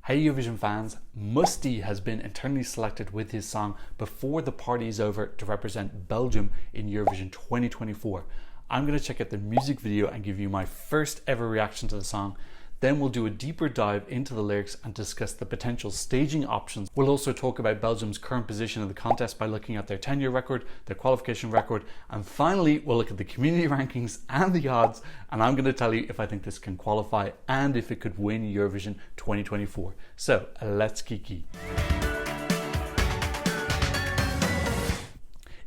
Hey Eurovision fans, Mustii has been internally selected with his song Before the Party Is Over to represent Belgium in Eurovision 2024. I'm going to check out the music video and give you my first ever reaction to the song. Then we'll do a deeper dive into the lyrics and discuss the potential staging options. We'll also talk about Belgium's current position in the contest by looking at their 10-year record, their qualification record, and finally we'll look at the community rankings and the odds, and I'm going to tell you if I think this can qualify and if it could win Eurovision 2024. So let's kiki.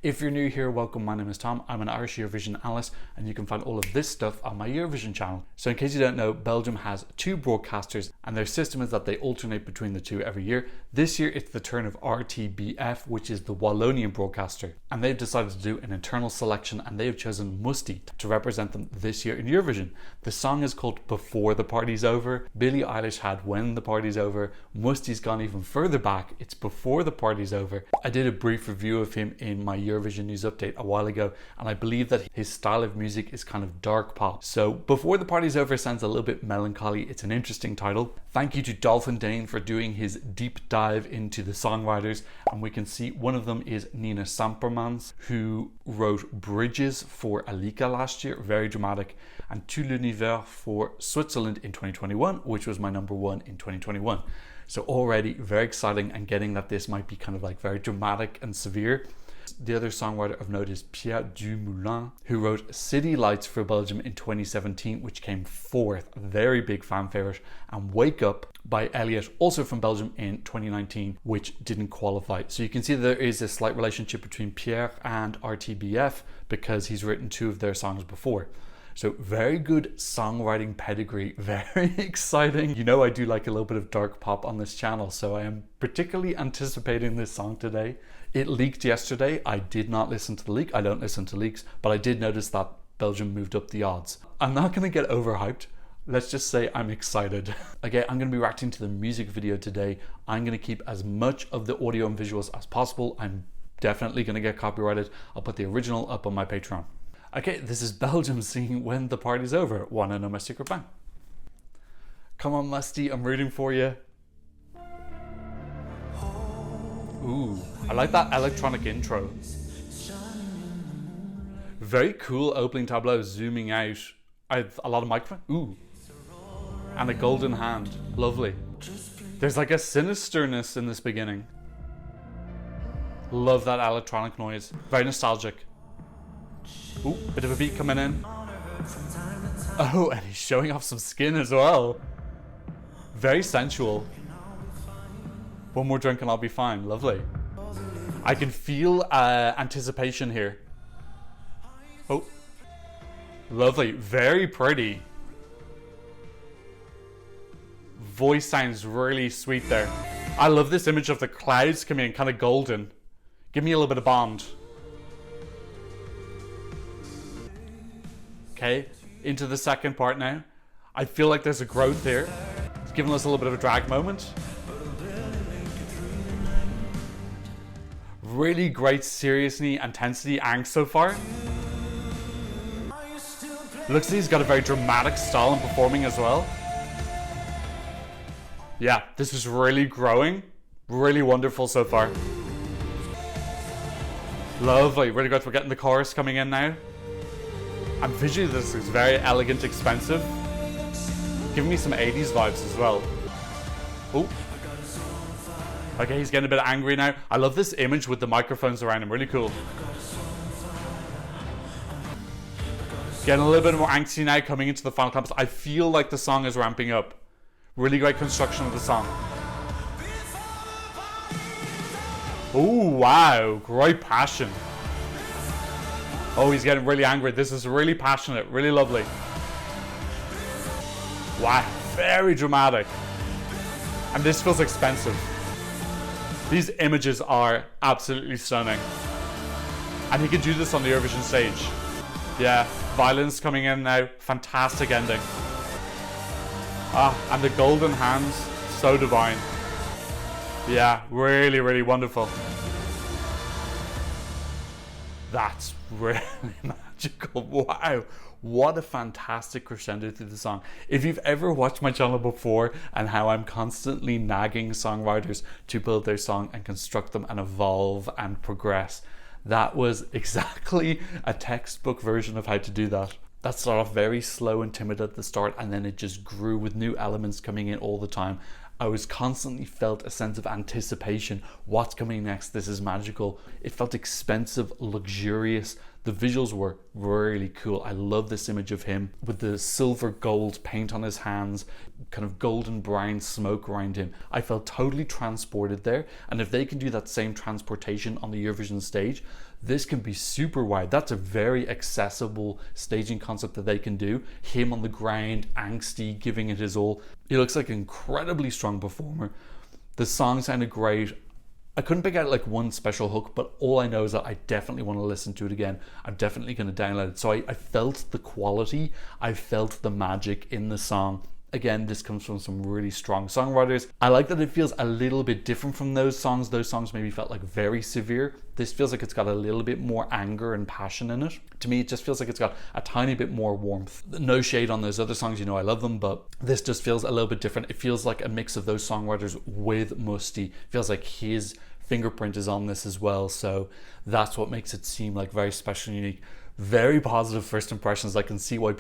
If you're new here, welcome. My name is Tom. I'm an Irish Eurovision analyst, and you can find all of this stuff on my Eurovision channel. So in case you don't know, Belgium has two broadcasters, and their system is that they alternate between the two every year. This year, it's the turn of RTBF, which is the Wallonian broadcaster, and they've decided to do an internal selection, and they have chosen Mustii to represent them this year in Eurovision. The song is called Before the Party's Over. Billie Eilish had When the Party's Over. Mustii's gone even further back. It's Before the Party's Over. I did a brief review of him in my Eurovision news update a while ago, and I believe that his style of music is kind of dark pop. So Before the Party's Over sounds a little bit melancholy. It's an interesting title. Thank you to Dolphin Dane for doing his deep dive into the songwriters, and we can see one of them is Nina Sampermans, who wrote Bridges for Alika last year, very dramatic, and Tout l'univers for Switzerland in 2021, which was my #1 in 2021. So already very exciting, and getting that this might be kind of like very dramatic and severe. The other songwriter of note is Pierre Dumoulin, who wrote City Lights for Belgium in 2017, which came fourth, a very big fan favorite, and Wake Up by Elliot, also from Belgium in 2019, which didn't qualify. So you can see there is a slight relationship between Pierre and RTBF because he's written two of their songs before. So very good songwriting pedigree, very exciting. You know I do like a little bit of dark pop on this channel, so I am particularly anticipating this song today. It leaked yesterday. I did not listen to the leak. I don't listen to leaks, but I did notice that Belgium moved up the odds. I'm not gonna get overhyped. Let's just say I'm excited. Okay, I'm gonna be reacting to the music video today. I'm gonna keep as much of the audio and visuals as possible. I'm definitely gonna get copyrighted. I'll put the original up on my Patreon. Okay, this is Belgium singing When the Party's Over. Wanna know my secret bang? Come on, Mustii, I'm rooting for you. Ooh, I like that electronic intro. Very cool opening tableau, zooming out. I have a lot of microphone. Ooh, and a golden hand. Lovely. There's like a sinisterness in this beginning. Love that electronic noise. Very nostalgic. Ooh, bit of a beat coming in. Oh, and he's showing off some skin as well. Very sensual. One more drink and I'll be fine. Lovely. I can feel anticipation here. Oh, lovely. Very pretty. Voice sounds really sweet there. I love this image of the clouds coming in, kind of golden. Give me a little bit of Bond. Okay, into the second part now. I feel like there's a growth here. It's giving us a little bit of a drag moment. Really great seriousness, intensity, angst so far. Looks like he's got a very dramatic style in performing as well. Yeah, this is really growing. Really wonderful so far. Lovely, really good. We're getting the chorus coming in now. And visually this is very elegant, expensive. Giving me some 80s vibes as well. Oh. Okay, he's getting a bit angry now. I love this image with the microphones around him, really cool. Getting a little bit more angsty now coming into the final climax. I feel like the song is ramping up. Really great construction of the song. Oh, wow, great passion. Oh, he's getting really angry. This is really passionate, really lovely. Wow, very dramatic. And this feels expensive. These images are absolutely stunning. And he can do this on the Eurovision stage. Yeah, violence coming in now. Fantastic ending. Ah, and the golden hands, so divine. Yeah, really, really wonderful. That's really magical. Wow. What a fantastic crescendo through the song. If you've ever watched my channel before and how I'm constantly nagging songwriters to build their song and construct them and evolve and progress, that was exactly a textbook version of how to do that. That started off very slow and timid at the start, and then it just grew with new elements coming in all the time. I was constantly felt a sense of anticipation. What's coming next? This is magical. It felt expensive, luxurious. The visuals were really cool. I love this image of him with the silver gold paint on his hands, kind of golden brown smoke around him. I felt totally transported there. And if they can do that same transportation on the Eurovision stage, this can be super wide. That's a very accessible staging concept that they can do. Him on the ground, angsty, giving it his all. He looks like an incredibly strong performer. The song sounded great. I couldn't pick out like one special hook, but all I know is that I definitely want to listen to it again. I'm definitely going to download it. So I felt the quality. I felt the magic in the song. Again, this comes from some really strong songwriters. I like that it feels a little bit different from those songs. Those songs maybe felt like very severe. This feels like it's got a little bit more anger and passion in it. To me, it just feels like it's got a tiny bit more warmth. No shade on those other songs, you know I love them, but this just feels a little bit different. It feels like a mix of those songwriters with Mustii. It feels like his fingerprint is on this as well, so that's what makes it seem like very special and unique. Very positive first impressions. I can see why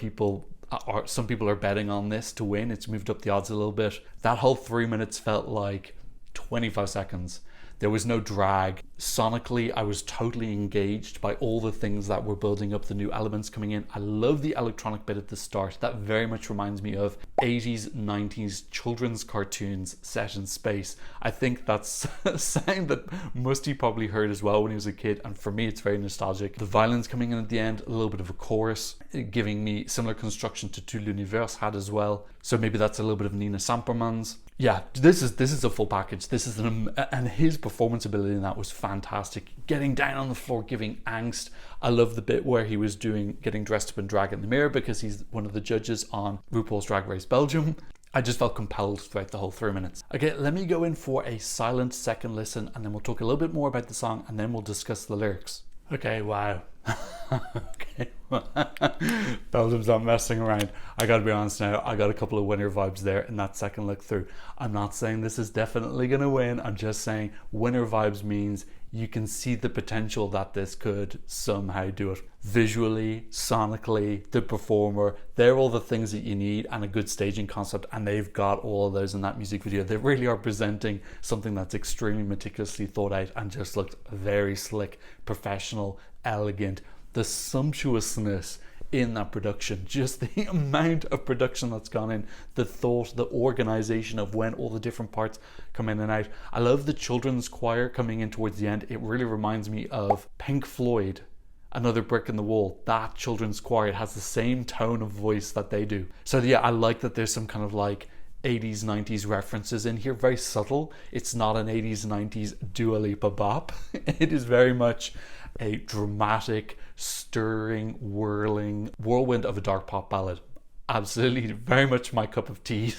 some people are betting on this to win. It's moved up the odds a little bit. That whole 3 minutes felt like 25 seconds. There was no drag. Sonically, I was totally engaged by all the things that were building up, the new elements coming in. I love the electronic bit at the start. That very much reminds me of 80s, 90s children's cartoons set in space. I think that's a sound that Mustii probably heard as well when he was a kid, and for me it's very nostalgic. The violins coming in at the end, a little bit of a chorus, giving me similar construction to Tout l'Univers had as well. So maybe that's a little bit of Nina Samperman's. Yeah, this is a full package. This is and his performance ability in that was fantastic. Getting down on the floor, giving angst. I love the bit where he was getting dressed up in drag in the mirror because he's one of the judges on RuPaul's Drag Race Belgium. I just felt compelled throughout the whole 3 minutes. Okay, let me go in for a silent second listen, and then we'll talk a little bit more about the song, and then we'll discuss the lyrics. Okay, wow. Okay. Belgium's not messing around. I gotta be honest now, I got a couple of winner vibes there in that second look through. I'm not saying this is definitely gonna win. I'm just saying winner vibes means you can see the potential that this could somehow do it. Visually, sonically, the performer, they're all the things that you need, and a good staging concept, and they've got all of those in that music video. They really are presenting something that's extremely meticulously thought out and just looked very slick, professional, elegant. The sumptuousness in that production, just the amount of production that's gone in, the thought, the organization of when all the different parts come in and out. I love the children's choir coming in towards the end. It really reminds me of Pink Floyd, Another Brick in the Wall. That children's choir, it has the same tone of voice that they do. So yeah, I like that there's some kind of like 80s, 90s references in here, very subtle. It's not an 80s, 90s Dua Lipa bop. It is very much a dramatic, stirring, whirling whirlwind of a dark pop ballad. Absolutely, very much my cup of tea.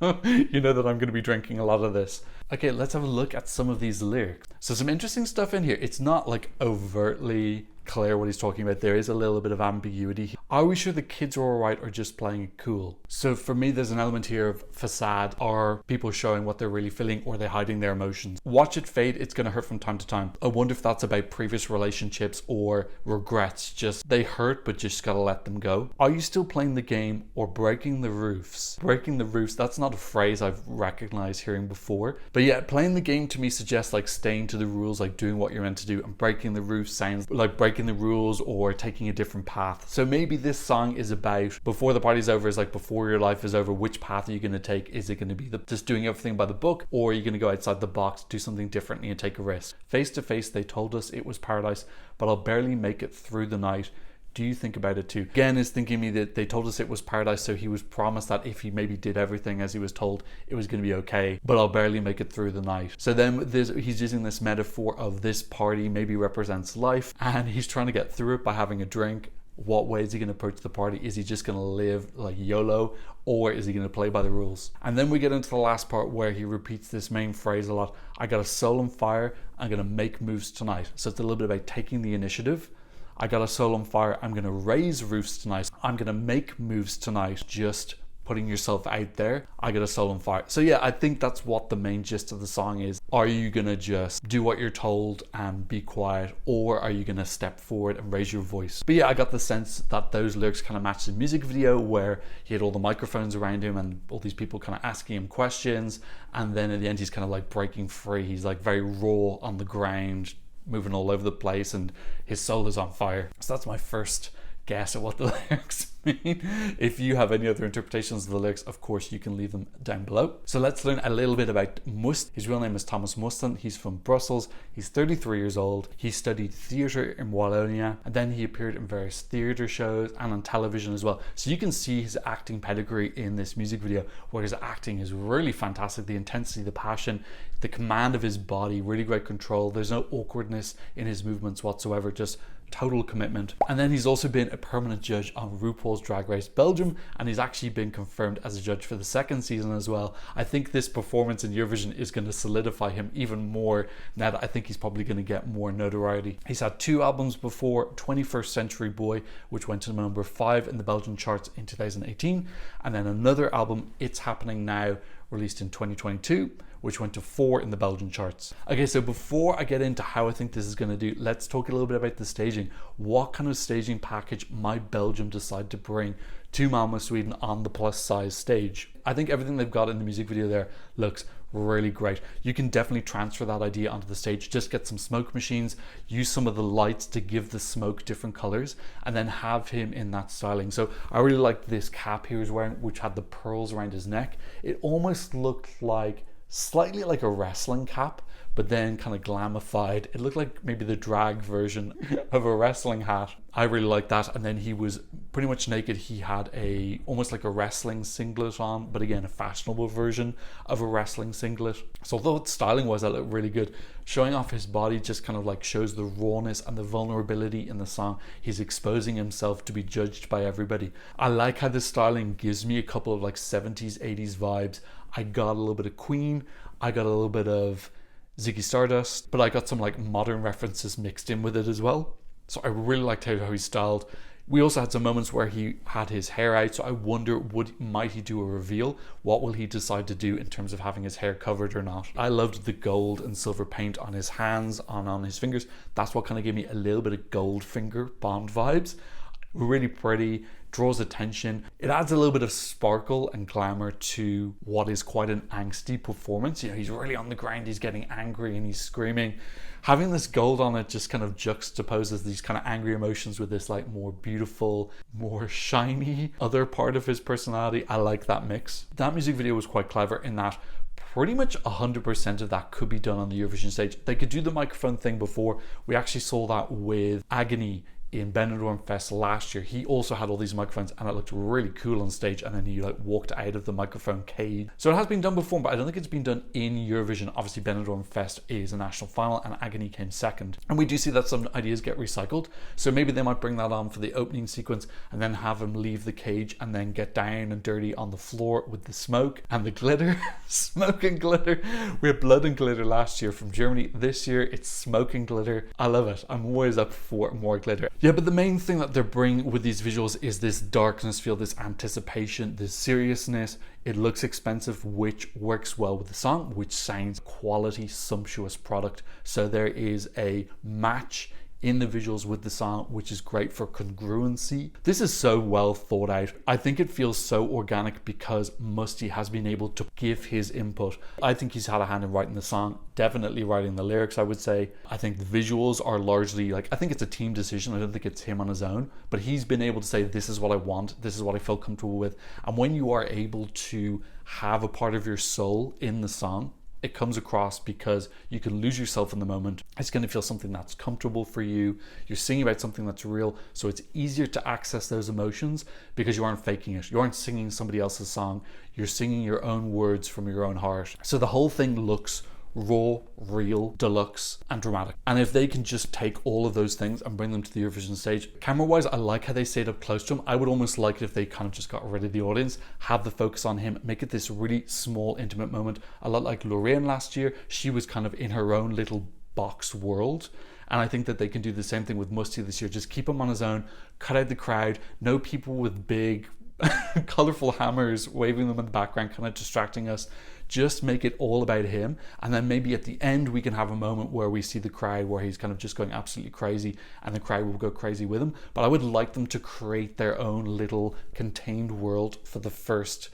You know that I'm going to be drinking a lot of this. Okay, let's have a look at some of these lyrics. So some interesting stuff in here. It's not like overtly clear what he's talking about. There is a little bit of ambiguity. Are we sure the kids are alright or just playing it cool? So for me, there's an element here of facade. Are people showing what they're really feeling, or are they hiding their emotions? Watch it fade, it's going to hurt from time to time. I wonder if that's about previous relationships or regrets. Just they hurt, but just gotta let them go. Are you still playing the game or breaking the roofs? Breaking the roofs, that's not a phrase I've recognized hearing before. But yeah, playing the game to me suggests like staying to the rules, like doing what you're meant to do, and breaking the roofs sounds like breaking the rules or taking a different path. So maybe this song is about before the party's over, is like before your life is over, which path are you going to take? Is it going to be just doing everything by the book, or are you going to go outside the box, do something differently and take a risk? Face to face, they told us it was paradise, but I'll barely make it through the night. Do you think about it too? Again, is thinking me that they told us it was paradise, so he was promised that if he maybe did everything as he was told, it was going to be okay, but I'll barely make it through the night. So then he's using this metaphor of this party maybe represents life, and he's trying to get through it by having a drink. What way is he going to approach the party? Is he just going to live like YOLO, or is he going to play by the rules? And then we get into the last part where he repeats this main phrase a lot. I got a soul on fire. I'm going to make moves tonight. So it's a little bit about taking the initiative. I got a soul on fire. I'm gonna raise roofs tonight. I'm gonna make moves tonight. Just putting yourself out there. I got a soul on fire. So yeah, I think that's what the main gist of the song is. Are you gonna just do what you're told and be quiet, or are you gonna step forward and raise your voice? But yeah, I got the sense that those lyrics kind of matched the music video, where he had all the microphones around him and all these people kind of asking him questions, and then at the end he's kind of like breaking free. He's like very raw on the ground, moving all over the place, and his soul is on fire. So that's my first guess at what the lyrics mean. If you have any other interpretations of the lyrics, of course you can leave them down below. So let's learn a little bit about Mustii. His real name is Thomas Mustii. He's from Brussels. He's 33 years old. He studied theatre in Wallonia, and then he appeared in various theatre shows and on television as well. So you can see his acting pedigree in this music video, where his acting is really fantastic. The intensity, the passion, the command of his body, really great control. There's no awkwardness in his movements whatsoever, just total commitment. And then he's also been a permanent judge on RuPaul's Drag Race Belgium, and he's actually been confirmed as a judge for the second season as well. I think this performance in Eurovision is going to solidify him even more now that I think he's probably going to get more notoriety. He's had 2 albums before: 21st Century Boy, which went to number 5 in the Belgian charts in 2018, and then another album, It's Happening Now, released in 2022, which went to 4 in the Belgian charts. Okay, so before I get into how I think this is going to do, let's talk a little bit about the staging. What kind of staging package might Belgium decide to bring to Malmö, Sweden on the plus size stage? I think everything they've got in the music video there looks really great. You can definitely transfer that idea onto the stage. Just get some smoke machines, use some of the lights to give the smoke different colors, and then have him in that styling. So I really liked this cap he was wearing, which had the pearls around his neck. It almost looked like slightly like a wrestling cap, but then kind of glamified. It looked like maybe the drag version of a wrestling hat. I really liked that. And then he was pretty much naked. He had almost like a wrestling singlet on, but again, a fashionable version of a wrestling singlet. So although styling wise that looked really good, showing off his body just kind of like shows the rawness and the vulnerability in the song. He's exposing himself to be judged by everybody. I like how the styling gives me a couple of like 70s, 80s vibes. I got a little bit of Queen, I got a little bit of Ziggy Stardust, but I got some like modern references mixed in with it as well. So I really liked how he's styled. We also had some moments where he had his hair out, so I wonder, might he do a reveal? What will he decide to do in terms of having his hair covered or not? I loved the gold and silver paint on his hands and on his fingers. That's what kind of gave me a little bit of Goldfinger Bond vibes. Really pretty, draws attention. It adds a little bit of sparkle and glamour to what is quite an angsty performance. You know, he's really on the ground, he's getting angry and he's screaming. Having this gold on it just kind of juxtaposes these kind of angry emotions with this like more beautiful, more shiny other part of his personality. I like that mix. That music video was quite clever in that pretty much 100% of that could be done on the Eurovision stage. They could do the microphone thing before. We actually saw that with Agony in Benidorm Fest last year. He also had all these microphones and it looked really cool on stage, and then he like walked out of the microphone cage. So it has been done before, but I don't think it's been done in Eurovision. Obviously Benidorm Fest is a national final and Agony came second. And we do see that some ideas get recycled. So maybe they might bring that on for the opening sequence and then have him leave the cage and then get down and dirty on the floor with the smoke and the glitter. Smoke and glitter. We had blood and glitter last year from Germany. This year it's smoke and glitter. I love it. I'm always up for more glitter. Yeah, but the main thing that they're bringing with these visuals is this darkness feel, this anticipation, this seriousness. It looks expensive, which works well with the song, which sounds quality, sumptuous product. So there is a match in the visuals with the song, which is great for congruency. This is so well thought out. I think it feels so organic because Mustii has been able to give his input. I think he's had a hand in writing the song, definitely writing the lyrics, I would say. I think the visuals are largely like, I think it's a team decision. I don't think it's him on his own, but he's been able to say, this is what I want, this is what I feel comfortable with. And when you are able to have a part of your soul in the song, it comes across because you can lose yourself in the moment. It's going to feel something that's comfortable for you. You're singing about something that's real, so it's easier to access those emotions because you aren't faking it. You aren't singing somebody else's song. You're singing your own words from your own heart. So the whole thing looks raw, real, deluxe, and dramatic. And if they can just take all of those things and bring them to the Eurovision stage, camera-wise, I like how they stayed up close to him. I would almost like it if they kind of just got rid of the audience, have the focus on him, make it this really small, intimate moment. A lot like Lorraine last year, she was kind of in her own little box world. And I think that they can do the same thing with Mustii this year. Just keep him on his own, cut out the crowd, no people with big colorful hammers waving them in the background, kind of distracting us. Just make it all about him, and then maybe at the end we can have a moment where we see the crowd where he's kind of just going absolutely crazy and the crowd will go crazy with him. But I would like them to create their own little contained world for the first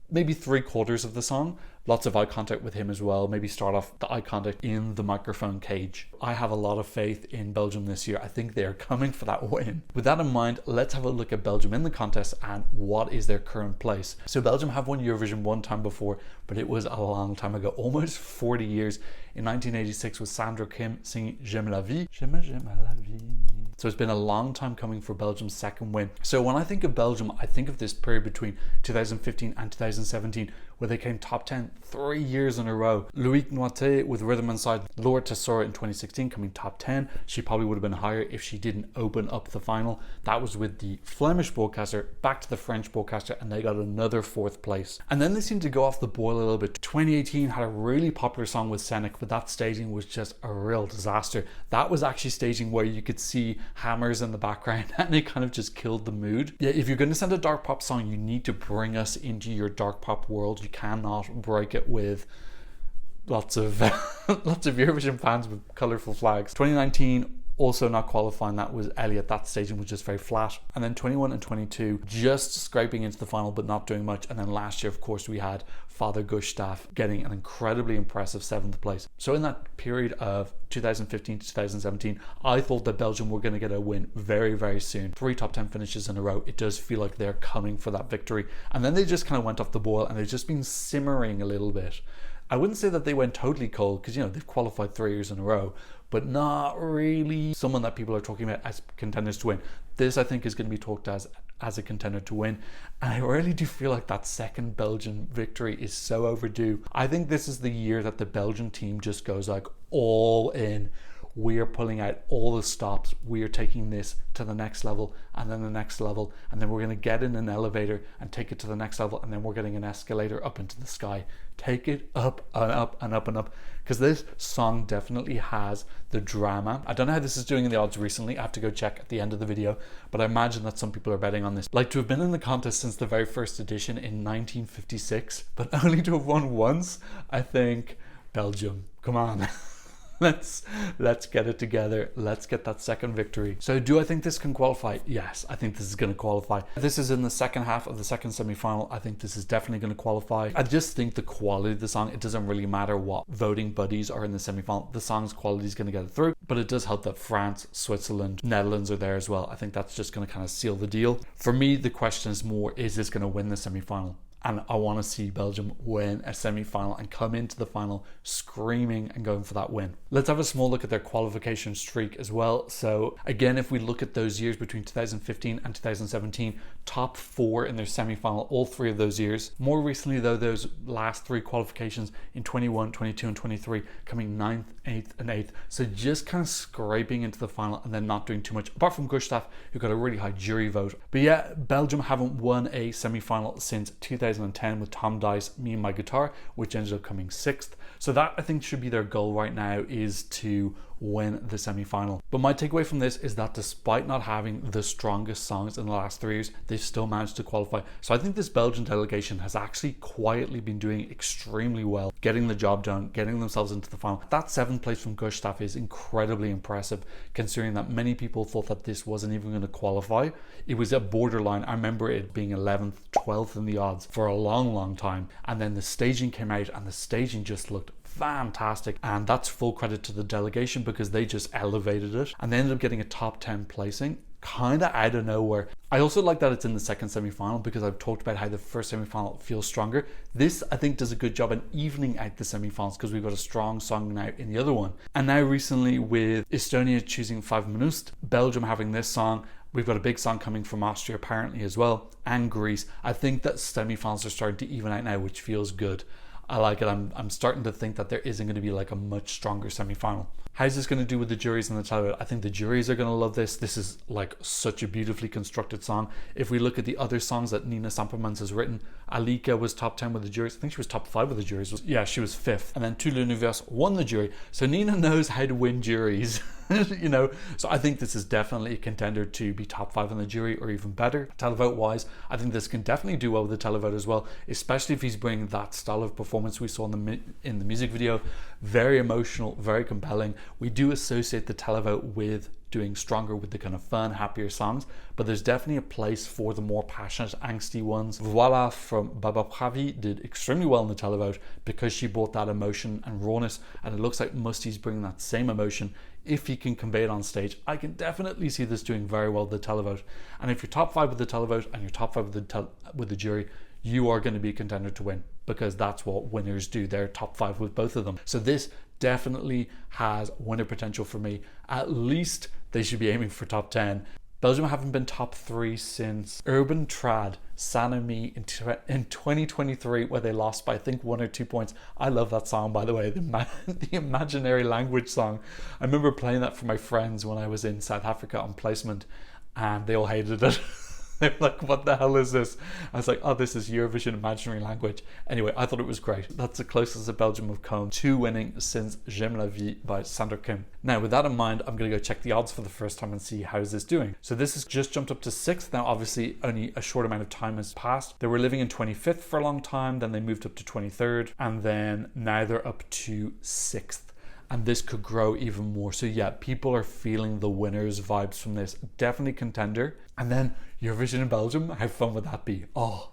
maybe 3/4 of the song. Lots of eye contact with him as well. Maybe start off the eye contact in the microphone cage. I have a lot of faith in Belgium this year. I think they are coming for that win. With that in mind, let's have a look at Belgium in the contest and what is their current place. So Belgium have won Eurovision one time before, but it was a long time ago, almost 40 years. In 1986 with Sandra Kim singing J'aime la vie, j'aime la vie. So it's been a long time coming for Belgium's second win. So when I think of Belgium, I think of this period between 2015 and 2017, where they came top 10 3 years in a row. Loïc Noité with Rhythm Inside, Laura Tesoro in 2016 coming top 10. She probably would have been higher if she didn't open up the final. That was with the Flemish broadcaster, back to the French broadcaster, and they got another 4th place. And then they seemed to go off the boil a little bit. 2018 had a really popular song with Senek, but that staging was just a real disaster. That was actually staging where you could see hammers in the background and it kind of just killed the mood. Yeah, if you're going to send a dark pop song, you need to bring us into your dark pop world. You cannot break it with lots of lots of Eurovision fans with colorful flags. 2019 also not qualifying. That was Elliot. That staging was just very flat. And then 21 and 22 just scraping into the final but not doing much. And then last year, of course, we had Father Gustav getting an incredibly impressive 7th place. So in that period of 2015 to 2017, I thought that Belgium were going to get a win very, very soon. 3 top 10 finishes in a row. It does feel like they're coming for that victory. And then they just kind of went off the boil and they've just been simmering a little bit. I wouldn't say that they went totally cold because, you know, they've qualified 3 years in a row, but not really someone that people are talking about as contenders to win. This, I think, is going to be talked as a contender to win. And I really do feel like that second Belgian victory is so overdue. I think this is the year that the Belgian team just goes like all in. We are pulling out all the stops. We are taking this to the next level and then the next level. And then we're going to get in an elevator and take it to the next level. And then we're getting an escalator up into the sky. Take it up and up and up and up. Because this song definitely has the drama. I don't know how this is doing in the odds recently. I have to go check at the end of the video. But I imagine that some people are betting on this. Like to have been in the contest since the very first edition in 1956, but only to have won once. I think Belgium, come on. Let's get it together. Let's get that second victory. So do I think this can qualify? Yes, I think this is going to qualify. This is in the second half of the second semi-final. I think this is definitely going to qualify. I just think the quality of the song, it doesn't really matter what voting buddies are in the semi-final. The song's quality is going to get it through, but it does help that France, Switzerland, Netherlands are there as well. I think that's just going to kind of seal the deal. For me, the question is more, is this going to win the semi-final? And I want to see Belgium win a semi-final and come into the final screaming and going for that win. Let's have a small look at their qualification streak as well. So again, if we look at those years between 2015 and 2017, top 4 in their semi-final, all 3 of those years. More recently though, those last 3 qualifications in 21, 22 and 23 coming 9th, 8th and 8th. So just kind of scraping into the final and then not doing too much, apart from Gustav, who got a really high jury vote. But yeah, Belgium haven't won a semi-final since 2010 with Tom Dice, Me and My Guitar, which ended up coming 6th. So that I think should be their goal right now, is to win the semi-final. But my takeaway from this is that despite not having the strongest songs in the last 3 years, they've still managed to qualify. So I think this Belgian delegation has actually quietly been doing extremely well, getting the job done, getting themselves into the final. That 7th place from Gustav is incredibly impressive, considering that many people thought that this wasn't even going to qualify. It was a borderline. I remember it being 11th, 12th in the odds for a long time. And then the staging came out and the staging just looked fantastic, and that's full credit to the delegation because they just elevated it and they ended up getting a top 10 placing kind of out of nowhere. I also like that it's in the second semi-final because I've talked about how the first semi-final feels stronger. This I think does a good job in evening out the semi-finals because we've got a strong song now in the other one. And now recently with Estonia choosing 5 Minust, Belgium having this song, we've got a big song coming from Austria apparently as well, and Greece. I think that semi-finals are starting to even out now, which feels good. I like it. I'm starting to think that there isn't going to be like a much stronger semi-final. How's this going to do with the juries and the televote? I think the juries are going to love this. This is like such a beautifully constructed song. If we look at the other songs that Nina Sampermans has written, Alika was top 10 with the juries. I think she was top 5 with the juries. Yeah, she was 5th. And then Tout l'Univers won the jury. So Nina knows how to win juries. you know. So I think this is definitely a contender to be top 5 on the jury or even better. Televote wise, I think this can definitely do well with the televote as well, especially if he's bringing that style of performance we saw in the music video. Very emotional, very compelling. We do associate the televote with doing stronger with the kind of fun, happier songs, but there's definitely a place for the more passionate, angsty ones. Voila from Baba Pravi did extremely well in the televote because she brought that emotion and rawness, and it looks like Mustie's bringing that same emotion. If he can convey it on stage, I can definitely see this doing very well with the televote. And if you're top 5 with the televote and you're top 5 with the jury, you are going to be a contender to win, because that's what winners do. They're top 5 with both of them. So this definitely has winner potential for me. At least they should be aiming for top 10. Belgium haven't been top 3 since Urban Trad Sanami in 2023, where they lost by I think 1 or 2 points. I love that song, by the way, the imaginary language song. I remember playing that for my friends when I was in South Africa on placement, and they all hated it. They were like, what the hell is this? I was like, oh, this is Eurovision imaginary language. Anyway, I thought it was great. That's the closest that Belgium have come to winning since J'aime la vie by Sander Kim. Now, with that in mind, I'm going to go check the odds for the first time and see how's this doing. So this has just jumped up to 6th. Now, obviously, only a short amount of time has passed. They were living in 25th for a long time, then they moved up to 23rd, and then now they're up to 6th. And this could grow even more. So yeah, people are feeling the winners vibes from this. Definitely contender. And then Eurovision in Belgium, how fun would that be? Oh,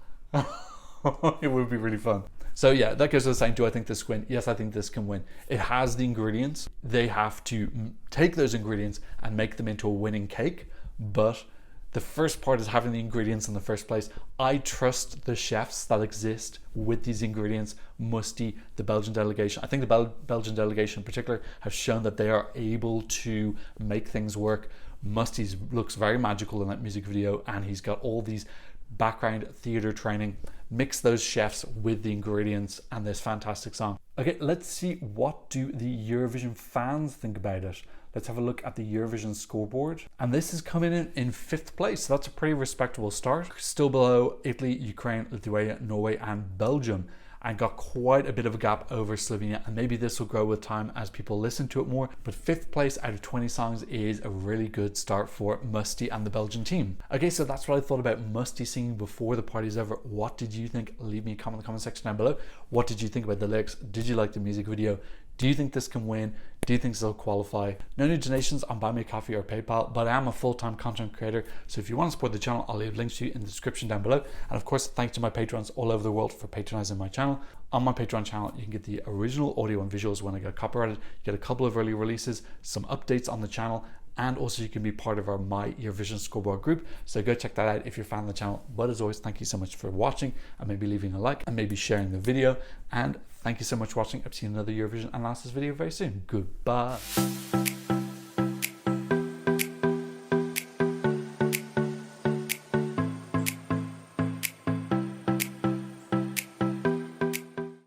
it would be really fun. So yeah, that goes to saying, do I think this can win? Yes, I think this can win. It has the ingredients. They have to take those ingredients and make them into a winning cake. But the first part is having the ingredients in the first place. I trust the chefs that exist with these ingredients. Mustii, the Belgian delegation. I think the Belgian delegation in particular have shown that they are able to make things work. Mustii looks very magical in that music video, and he's got all these background theater training. Mix those chefs with the ingredients and this fantastic song. Okay, let's see, what do the Eurovision fans think about it? Let's have a look at the Eurovision scoreboard. And this is coming in 5th place. So that's a pretty respectable start. Still below Italy, Ukraine, Lithuania, Norway, and Belgium. And got quite a bit of a gap over Slovenia. And maybe this will grow with time as people listen to it more. But 5th place out of 20 songs is a really good start for Mustii and the Belgian team. Okay, so that's what I thought about Mustii singing before the party's over. What did you think? Leave me a comment in the comment section down below. What did you think about the lyrics? Did you like the music video? Do you think this can win? Do you think this will qualify? No new donations on Buy Me a Coffee or PayPal, but I am a full-time content creator. So if you want to support the channel, I'll leave links to you in the description down below. And of course, thanks to my patrons all over the world for patronizing my channel. On my Patreon channel, you can get the original audio and visuals when I get copyrighted. You get a couple of early releases, some updates on the channel, and also you can be part of our My Eurovision Scoreboard group. So go check that out if you're a fan of the channel. But as always, thank you so much for watching, and maybe leaving a like and maybe sharing the video. And thank you so much for watching. I'll see you in another Eurovision analysis video very soon. Goodbye.